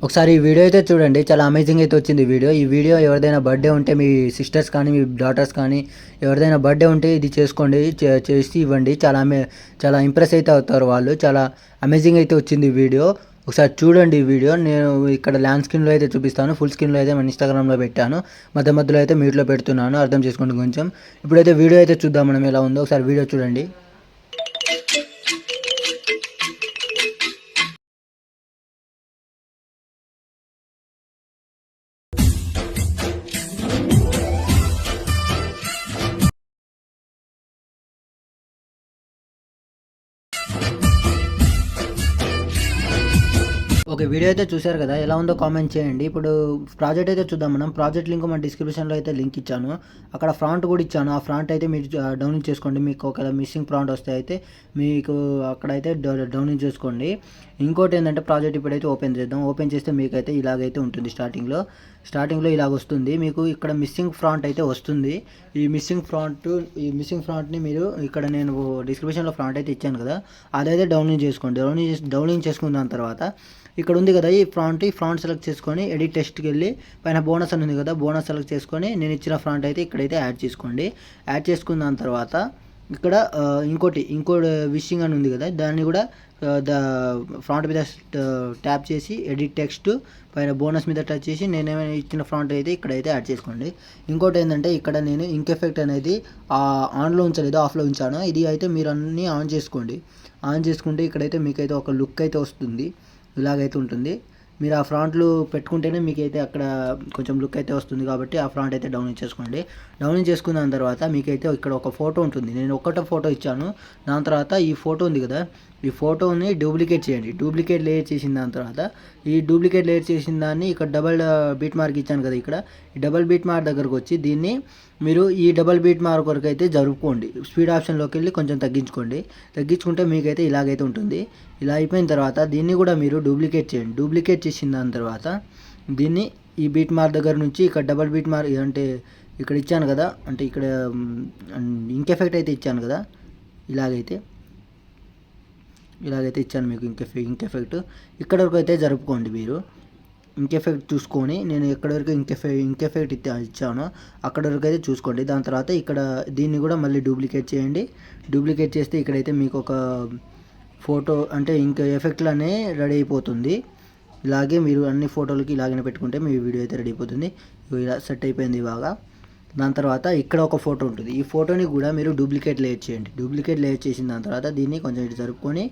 ఒకసారి ఈ వీడియో అయితే చూడండి. చాలా అమేజింగ్ అయితే వచ్చింది వీడియో. ఈ వీడియో ఎవరిదైనా బర్త్డే ఉంటే మీ సిస్టర్స్ కానీ, మీ డాటర్స్ కానీ ఎవరిదైనా బర్త్డే ఉంటే ఇది చేసుకోండి. చేసి ఇవ్వండి. చాలా ఇంప్రెస్ అయితే అవుతారు వాళ్ళు. చాలా అమేజింగ్ అయితే వచ్చింది ఈ వీడియో. ఒకసారి చూడండి ఈ వీడియో. నేను ఇక్కడ ల్యాండ్ స్క్రీన్లో అయితే చూపిస్తాను. ఫుల్ స్క్రీన్లో అయితే మన ఇన్స్టాగ్రామ్లో పెట్టాను. మధ్య మధ్యలో అయితే మ్యూట్లో పెడుతున్నాను. అర్థం చేసుకోండి కొంచెం. ఇప్పుడైతే వీడియో అయితే చూద్దాం మనం ఎలా ఉందో. ఒకసారి వీడియో చూడండి. ఓకే. వీడియో అయితే చూశారు కదా! ఎలా ఉందో కామెంట్ చేయండి. ఇప్పుడు ప్రాజెక్ట్ అయితే చూద్దాం మనం. ప్రాజెక్ట్ లింక్ మన డిస్క్రిప్షన్‌లో అయితే లింక్ ఇచ్చాను. అక్కడ ఫ్రాంట్ కూడా ఇచ్చాను. ఆ ఫ్రాంట్ అయితే మీరు డౌన్లోడ్ చేసుకోండి. మీకు ఒకవేళ మిస్సింగ్ ఫ్రాంట్ వస్తే అయితే మీకు అక్కడైతే డౌన్లోడ్ చేసుకోండి. ఇంకోటి ఏంటంటే ప్రాజెక్ట్ ఇప్పుడైతే ఓపెన్ చేద్దాం. ఓపెన్ చేస్తే మీకైతే ఇలాగైతే ఉంటుంది స్టార్టింగ్‌లో ఇలాగ వస్తుంది. మీకు ఇక్కడ మిస్సింగ్ ఫ్రాంట్ అయితే వస్తుంది. ఈ మిస్సింగ్ ఫ్రాంట్‌ని మీరు ఇక్కడ నేను డిస్క్రిప్షన్‌లో ఫ్రాంట్ అయితే ఇచ్చాను కదా! అదైతే డౌన్లోడ్ చేసుకోండి. డౌన్లోడ్ చేసుకున్న దాని తర్వాత ఇక్కడ ఉంది కదా ఈ ఫ్రాంట్ సెలెక్ట్ చేసుకొని ఎడిట్ టెక్స్ట్కి వెళ్ళి పైన బోనస్ అని ఉంది కదా, బోనస్ సెలెక్ట్ చేసుకొని నేను ఇచ్చిన ఫ్రాంట్ అయితే ఇక్కడైతే యాడ్ చేసుకోండి. యాడ్ చేసుకున్న దాని తర్వాత ఇక్కడ ఇంకో విషింగ్ అని ఉంది కదా, దాన్ని కూడా ద ఫ్రాంట్ మీద ట్యాప్ చేసి ఎడిట్ టెక్స్ట్ పైన బోనస్ మీద టచ్ చేసి నేనేమైనా ఇచ్చిన ఫ్రాంట్ అయితే ఇక్కడైతే యాడ్ చేసుకోండి. ఇంకోటి ఏంటంటే ఇక్కడ నేను ఇంక్ ఎఫెక్ట్ అనేది ఆన్లో ఉంచలేదు, ఆఫ్లో ఉంచాను. ఇది అయితే మీరు అన్నీ ఆన్ చేసుకోండి. ఆన్ చేసుకుంటే ఇక్కడైతే మీకైతే ఒక లుక్ అయితే వస్తుంది. ఇలాగైతే ఉంటుంది. మీరు ఆ ఫ్రాంట్లు పెట్టుకుంటేనే మీకైతే అక్కడ కొంచెం లుక్ అయితే వస్తుంది. కాబట్టి ఆ ఫ్రాంట్ అయితే డౌన్లోడ్ చేసుకోండి. డౌన్లోడ్ చేసుకున్న తర్వాత మీకైతే ఇక్కడ ఒక ఫోటో ఉంటుంది. నేను ఒక్కటే ఫోటో ఇచ్చాను. దాని తర్వాత ఈ ఫోటో ఉంది కదా, ఈ ఫోటోని డూప్లికేట్ చేయండి. డూప్లికేట్ లేయర్ చేసిన దాని తర్వాత ఈ డూప్లికేట్ లేయర్ చేసిన దాన్ని ఇక్కడ డబల్ బీట్ మార్క్ ఇచ్చాను కదా, ఇక్కడ ఈ డబల్ బీట్ మార్క్ దగ్గరకు వచ్చి దీన్ని మీరు ఈ డబల్ బీట్ మార్క్ వరకు అయితే జరుపుకోండి. స్పీడ్ ఆప్షన్లోకి వెళ్ళి కొంచెం తగ్గించుకుంటే మీకైతే ఇలాగైతే ఉంటుంది. ఇలా అయిపోయిన తర్వాత దీన్ని కూడా మీరు డూప్లికేట్ చేయండి. డూప్లికేట్ చేసిన దాని తర్వాత దీన్ని ఈ బీట్ మార్క్ దగ్గర నుంచి ఇక్కడ డబల్ బీట్ మార్క్ అంటే ఇక్కడ ఇచ్చాను కదా, అంటే ఇక్కడ ఇంక్ ఎఫెక్ట్ అయితే ఇచ్చాను కదా, ఇలాగైతే ఇచ్చాను మీకు ఇంక్ ఎఫెక్ట్. ఇక్కడ వరకు అయితే జరుపుకోండి మీరు. ఇంక్ ఎఫెక్ట్ చూసుకొని నేను ఎక్కడ వరకు ఇంక్ ఎఫెక్ట్ ఇచ్చానో అక్కడ వరకు అయితే చూసుకోండి. దాని తర్వాత ఇక్కడ దీన్ని కూడా మళ్ళీ డూప్లికేట్ చేయండి. డూప్లికేట్ చేస్తే ఇక్కడైతే మీకు ఒక ఫోటో అంటే ఇంకా ఎఫెక్ట్లనే రెడీ అయిపోతుంది. ఇలాగే మీరు అన్ని ఫోటోలకి ఇలాగనే పెట్టుకుంటే మీ వీడియో అయితే రెడీ అయిపోతుంది. ఇలా సెట్ అయిపోయింది బాగా. దాని తర్వాత ఇక్కడ ఒక ఫోటో ఉంటుంది. ఈ ఫోటోని కూడా మీరు డూప్లికేట్ లేయర్ చేయండి. డూప్లికేట్ లేయర్ చేసిన దాని తర్వాత దీన్ని కొంచెం ఇటు జరుపుకొని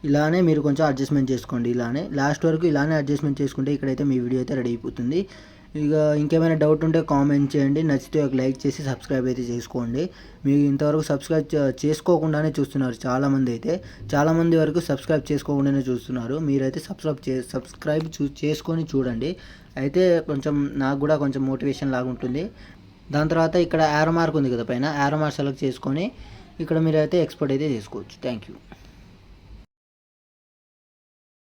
ఇలానే మీరు కొంచెం అడ్జస్ట్మెంట్ చేసుకోండి. ఇలానే లాస్ట్ వరకు ఇలానే అడ్జస్ట్మెంట్ చేసుకుంటే ఇక్కడైతే మీ వీడియో అయితే రెడీ అయిపోతుంది. ఇక ఇంకేమైనా డౌట్ ఉంటే కామెంట్ చేయండి. నచ్చితే ఒక లైక్ చేసి సబ్స్క్రైబ్ అయితే చేసుకోండి. మీరు ఇంతవరకు సబ్స్క్రైబ్ చేసుకోకుండానే చూస్తున్నారు చాలామంది వరకు సబ్స్క్రైబ్ చేసుకోకుండానే చూస్తున్నారు. మీరైతే సబ్స్క్రైబ్ చేసుకొని చూడండి. అయితే కొంచెం నాకు కూడా కొంచెం మోటివేషన్ లాగా ఉంటుంది. దాని తర్వాత ఇక్కడ యారో మార్క్ ఉంది కదా, పైన యారో మార్క్ సెలెక్ట్ చేసుకొని ఇక్కడ మీరైతే ఎక్స్పోర్ట్ అయితే చేసుకోవచ్చు. Thank you.